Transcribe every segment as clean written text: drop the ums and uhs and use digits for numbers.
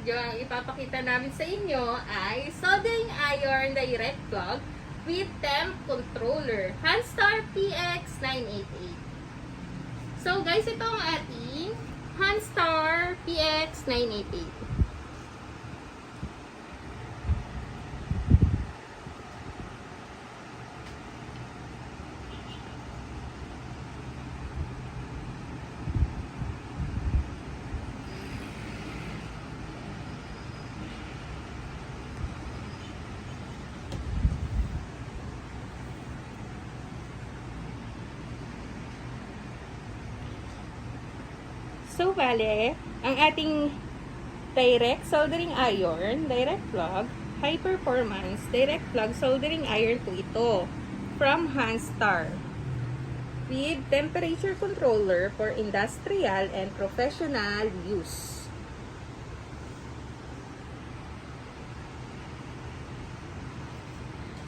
video, ang ipapakita namin sa inyo ay soldering iron direct plug with temp controller, Hanstar PX988. So guys, ito ang ating Hanstar PX988. So, bale, ang ating direct soldering iron, direct plug, high performance, direct plug soldering iron po ito from Hanstar with temperature controller for industrial and professional use.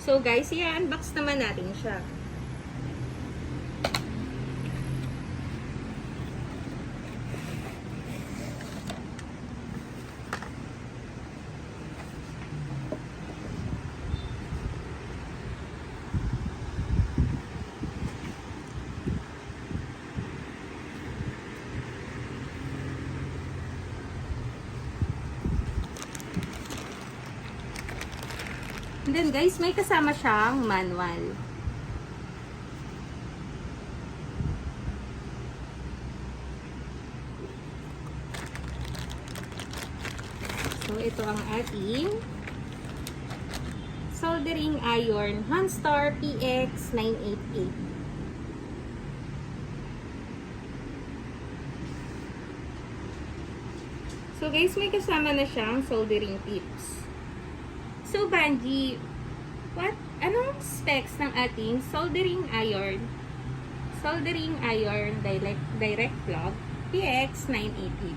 So, guys, i-unbox naman natin siya. And then guys, may kasama siyang manual. So ito ang ating soldering iron Hanstar PX988. So guys, may kasama na siyang soldering tips. So, Banji, anong specs ng ating soldering iron direct plug PX988?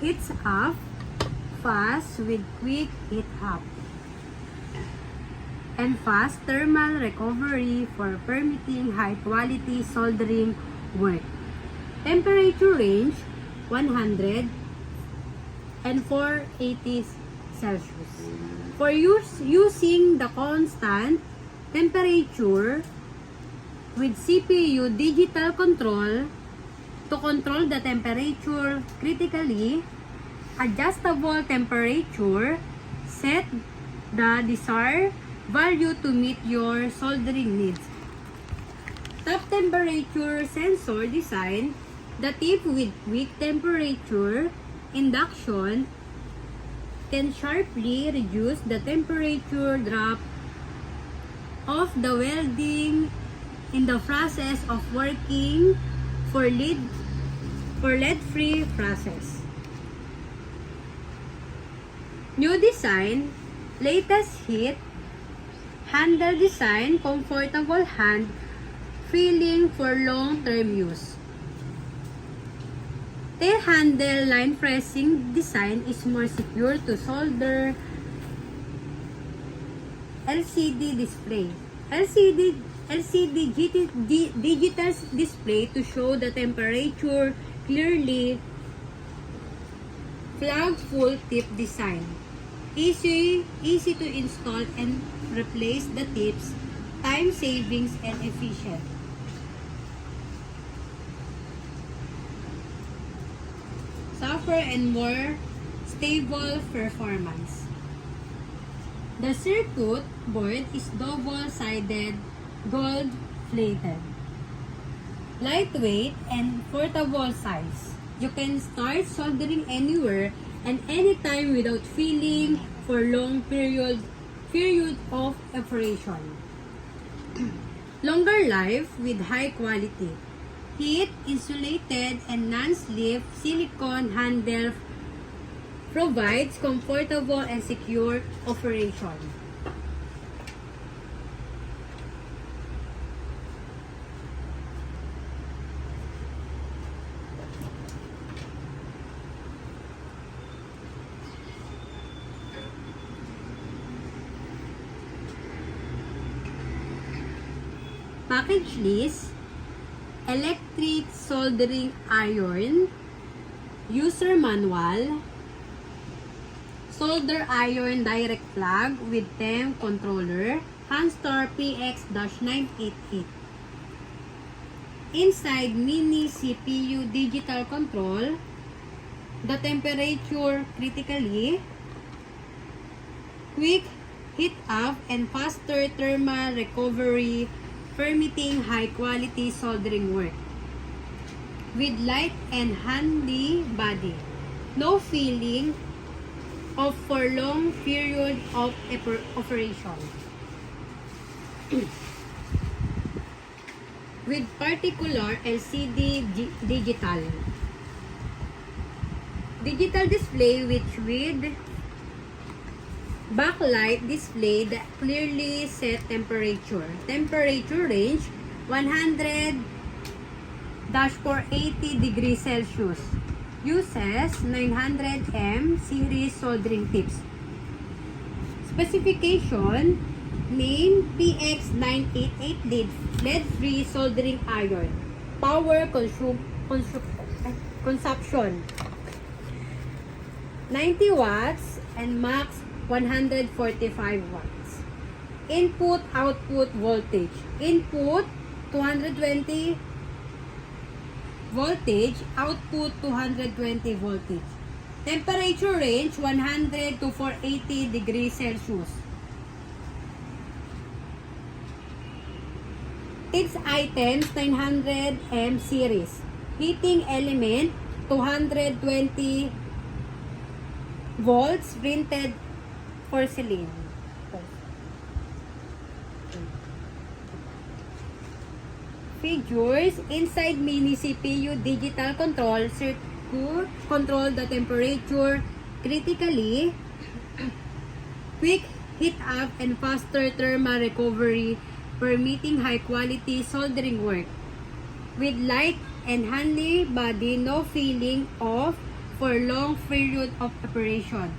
Heats up fast with quick heat up and fast thermal recovery for permitting high quality soldering work. Temperature range 100 and 480 Celsius. For using the constant temperature with CPU digital control to control the temperature critically, adjustable temperature, set the desired value to meet your soldering needs. Top temperature sensor design, the tip with quick temperature induction can sharply reduce the temperature drop of the welding in the process of working for lead-free process. New design, latest heat handle design, comfortable hand feeling for long-term use. Tail handle line pressing design is more secure to solder. LCD display. LCD digital display to show the temperature clearly. Flag full tip design. Easy to install and replace the tips. Time savings and efficient. Softer and more stable performance. The circuit board is double-sided, gold-plated, lightweight, and portable size. You can start soldering anywhere and anytime without feeling for long period of operation. Longer life with high quality. Heat insulated and non-slip silicone handle provides comfortable and secure operation. Package list. electric soldering iron, user manual, solder iron direct plug with temp controller, Hanstar PX-988. Inside mini CPU digital control, the temperature critically, quick heat up and faster thermal recovery, permitting high quality soldering work. With light and handy body, no feeling of for long period of operation. With particular LCD digital display which with backlight display that clearly set temperature range 100-480 degrees Celsius. Uses 900 M series soldering tips. Specification: main PX-988 lead-free soldering iron. Power consumption 90 watts and max 145 watts. Input-output voltage. Input 220 voltage, output 220 voltage. Temperature range 100 to 480 degrees Celsius. Tips items 900 M series. Heating element 220 volts, printed porcelain. Figures inside mini CPU digital control circuit control the temperature critically, quick heat up and faster thermal recovery, permitting high quality soldering work. With light and handy body, no feeling of for long period of operation.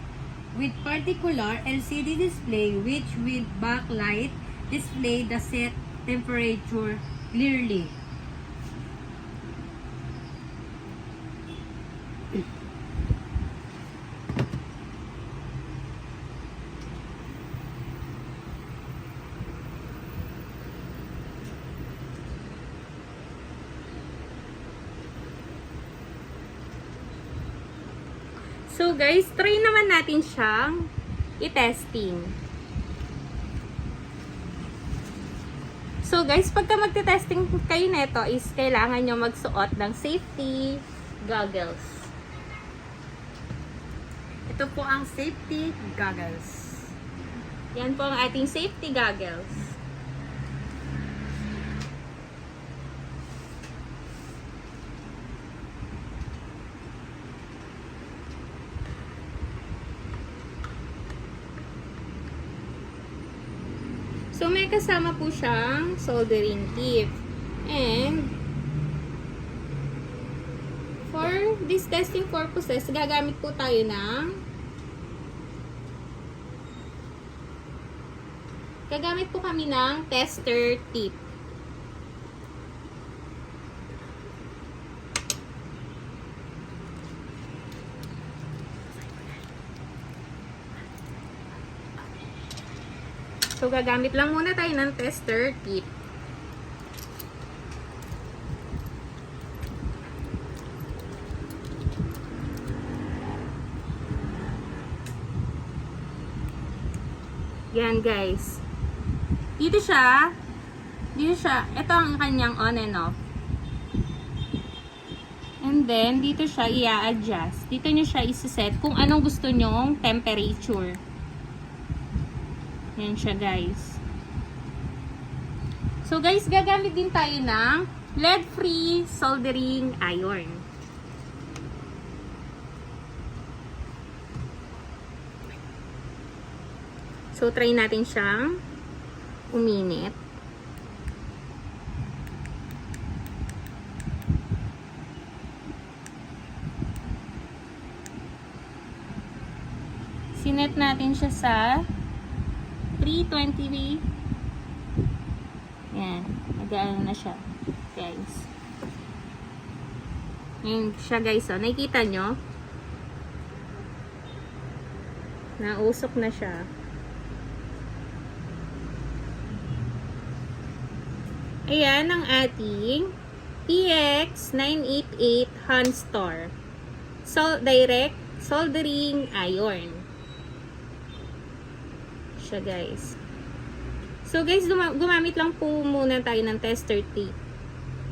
With particular LCD display which with backlight display the set temperature clearly. So guys, try naman natin siyang i-testing. So guys, pagka magte-testing kayo neto is kailangan nyo magsuot ng safety goggles. Ito po ang safety goggles. Yan po ang ating safety goggles. So, may kasama po siyang soldering tip. And, for this testing purposes, gagamit po tayo ng kami ng tester tip. So, gagamit lang muna tayo ng tester tip. Yan guys. Dito siya, ito ang kanyang on and off. And then, dito siya i-adjust. Dito nyo siya isi-set kung anong gusto nyong temperature. Yan siya guys. So guys, gagamit din tayo ng lead-free soldering iron. So try natin siyang uminit. Sinet natin siya sa 320. Yan. Nag-ano na siya. Guys. Ayan siya guys, oh. Nakikita nyo? Nausok na siya. Ayan ang ating PX988 Hanstar. Direct soldering iron. Siya guys. So guys, gumamit lang po muna tayo ng tester tape.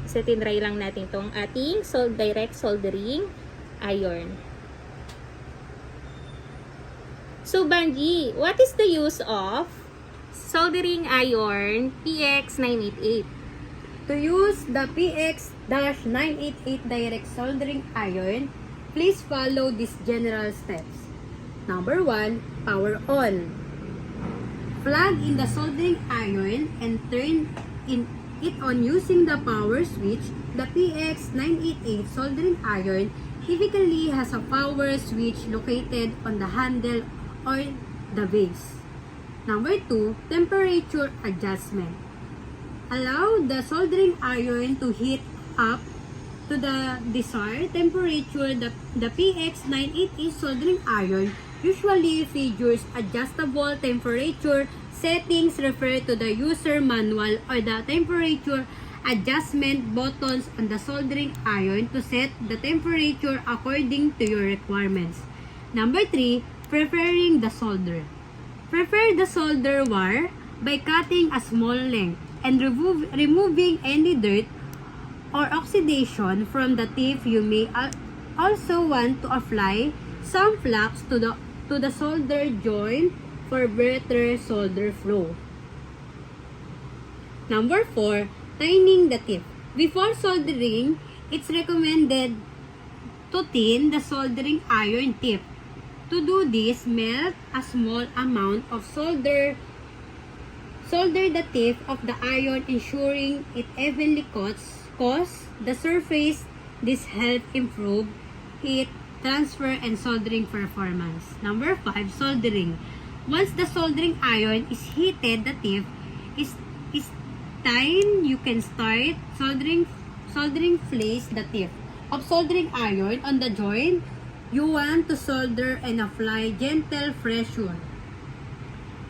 Kasi tinry lang natin tong ating direct soldering iron. So Banji, what is the use of soldering iron PX988? To use the PX-988 direct soldering iron, please follow these general steps. Number 1, power on. Plug in the soldering iron and turn it on using the power switch. The PX988 soldering iron typically has a power switch located on the handle or the base. Number 2, temperature adjustment. Allow the soldering iron to heat up to the desired temperature. The PX988 soldering iron usually features adjustable temperature settings. Refer to the user manual or the temperature adjustment buttons on the soldering iron to set the temperature according to your requirements. Number 3, preparing the solder. Prepare the solder wire by cutting a small length and removing any dirt or oxidation from the tip. You may also want to apply some flux to the solder joint for better solder flow. Number 4, tining the tip. Before soldering, it's recommended to tin the soldering iron tip. To do this, melt a small amount of solder the tip of the iron, ensuring it evenly coats the surface. This helps improve heat transfer and soldering performance. Number 5, soldering. Once the soldering iron is heated, the tip is time you can start soldering. Place the tip of soldering iron on the joint you want to solder and apply gentle pressure.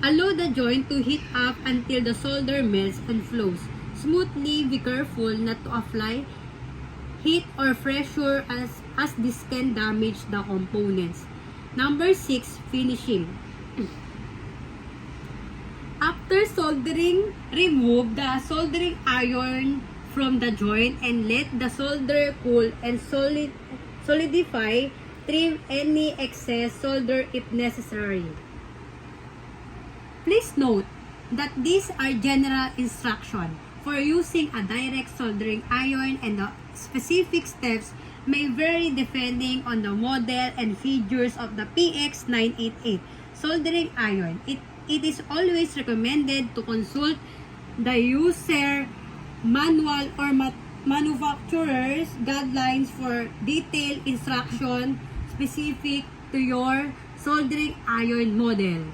Allow the joint to heat up until the solder melts and flows smoothly. Be careful not to apply heat or pressure as this can damage the components. Number 6, finishing. After soldering, remove the soldering iron from the joint and let the solder cool and solidify. Trim any excess solder if necessary. Please note that these are general instructions for using a direct soldering iron, and the specific steps may vary depending on the model and features of the PX988 soldering iron. It is always recommended to consult the user manual or manufacturer's guidelines for detailed instruction specific to your soldering iron model.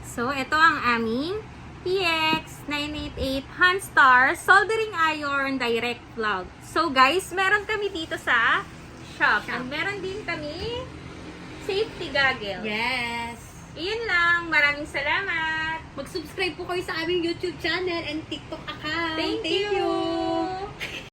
So, ito ang aming PX988 Hanstar soldering iron direct plug. So, guys, meron kami dito sa shop. And meron din kami safety goggles. Yes! Iyon lang. Maraming salamat. Mag-subscribe po kayo sa aming YouTube channel and TikTok account.